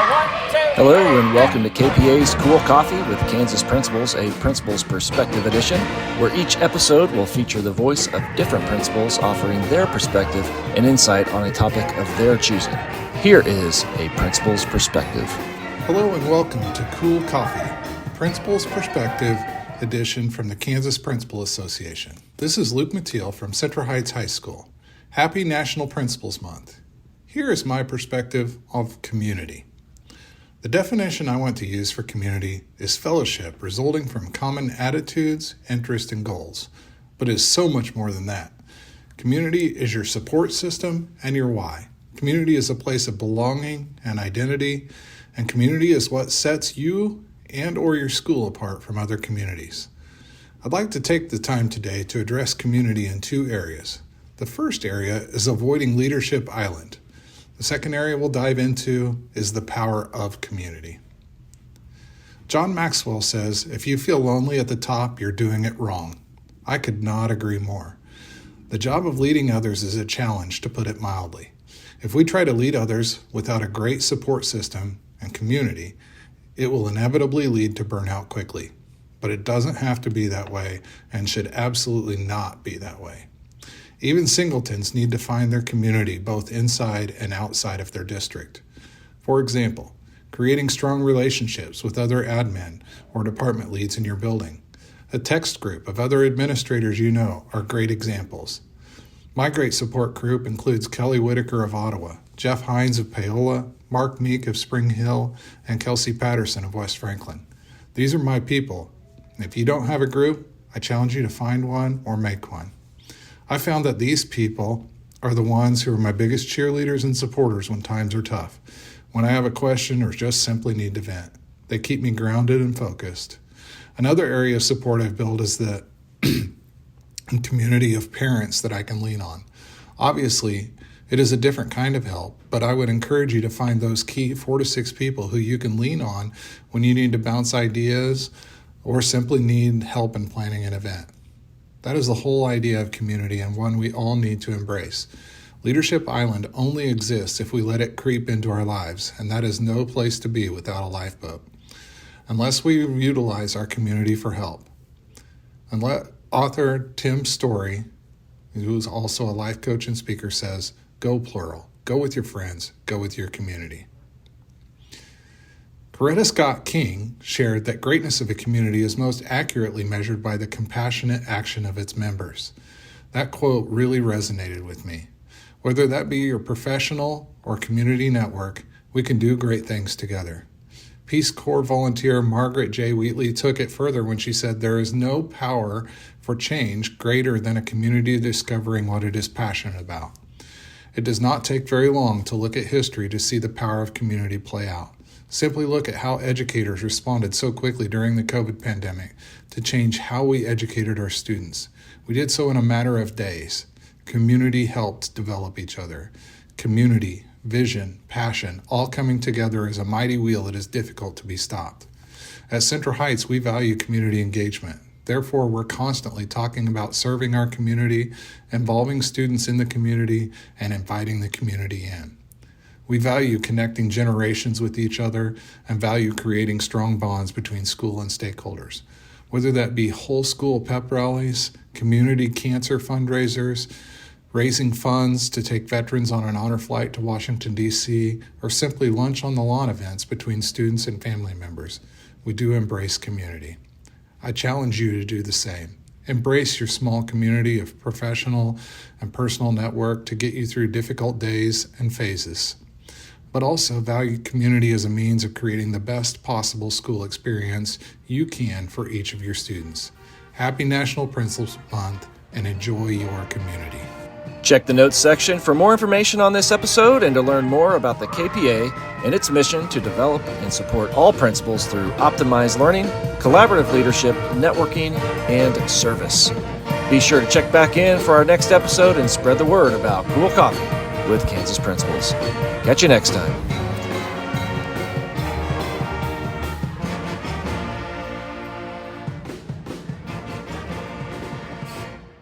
Hello and welcome to KPA's Cool Coffee with Kansas Principals, a Principal's Perspective edition, where each episode will feature the voice of different principals offering their perspective and insight on a topic of their choosing. Here is a Principal's Perspective. Hello and welcome to Cool Coffee, Principal's Perspective edition from the Kansas Principal Association. This is Luke Matile from Central Heights High School. Happy National Principals Month. Here is my perspective of community. The definition I want to use for community is fellowship resulting from common attitudes, interests, and goals, but it is so much more than that. Community is your support system and your why. Community is a place of belonging and identity, and community is what sets you and or your school apart from other communities. I'd like to take the time today to address community in two areas. The first area is avoiding leadership island. The second area we'll dive into is the power of community. John Maxwell says, if you feel lonely at the top, you're doing it wrong. I could not agree more. The job of leading others is a challenge, to put it mildly. If we try to lead others without a great support system and community, it will inevitably lead to burnout quickly. But it doesn't have to be that way and should absolutely not be that way. Even singletons need to find their community both inside and outside of their district. For example, creating strong relationships with other admin or department leads in your building. A text group of other administrators you know are great examples. My great support group includes Kelly Whitaker of Ottawa, Jeff Hines of Paola, Mark Meek of Spring Hill, and Kelsey Patterson of West Franklin. These are my people. If you don't have a group, I challenge you to find one or make one. I found that these people are the ones who are my biggest cheerleaders and supporters when times are tough, when I have a question or just simply need to vent. They keep me grounded and focused. Another area of support I've built is the community of parents that I can lean on. Obviously, it is a different kind of help, but I would encourage you to find those key 4 to 6 people who you can lean on when you need to bounce ideas or simply need help in planning an event. That is the whole idea of community and one we all need to embrace. Leadership Island only exists if we let it creep into our lives, and that is no place to be without a lifeboat, unless we utilize our community for help. And let author Tim Story, who is also a life coach and speaker, says, go plural. Go with your friends. Go with your community. Coretta Scott King shared that greatness of a community is most accurately measured by the compassionate action of its members. That quote really resonated with me. Whether that be your professional or community network, we can do great things together. Peace Corps volunteer Margaret J. Wheatley took it further when she said there is no power for change greater than a community discovering what it is passionate about. It does not take very long to look at history to see the power of community play out. Simply look at how educators responded so quickly during the COVID pandemic to change how we educated our students. We did so in a matter of days. Community helped develop each other. Community, vision, passion, all coming together as a mighty wheel that is difficult to be stopped. At Central Heights, we value community engagement. Therefore, we're constantly talking about serving our community, involving students in the community, and inviting the community in. We value connecting generations with each other and value creating strong bonds between school and stakeholders. Whether that be whole school pep rallies, community cancer fundraisers, raising funds to take veterans on an honor flight to Washington, D.C., or simply lunch on the lawn events between students and family members, we do embrace community. I challenge you to do the same. Embrace your small community of professional and personal network to get you through difficult days and phases. But also value community as a means of creating the best possible school experience you can for each of your students. Happy National Principals Month and enjoy your community. Check the notes section for more information on this episode and to learn more about the KPA and its mission to develop and support all principals through optimized learning, collaborative leadership, networking, and service. Be sure to check back in for our next episode and spread the word about Cool Coffee with Kansas Principals. Catch you next time.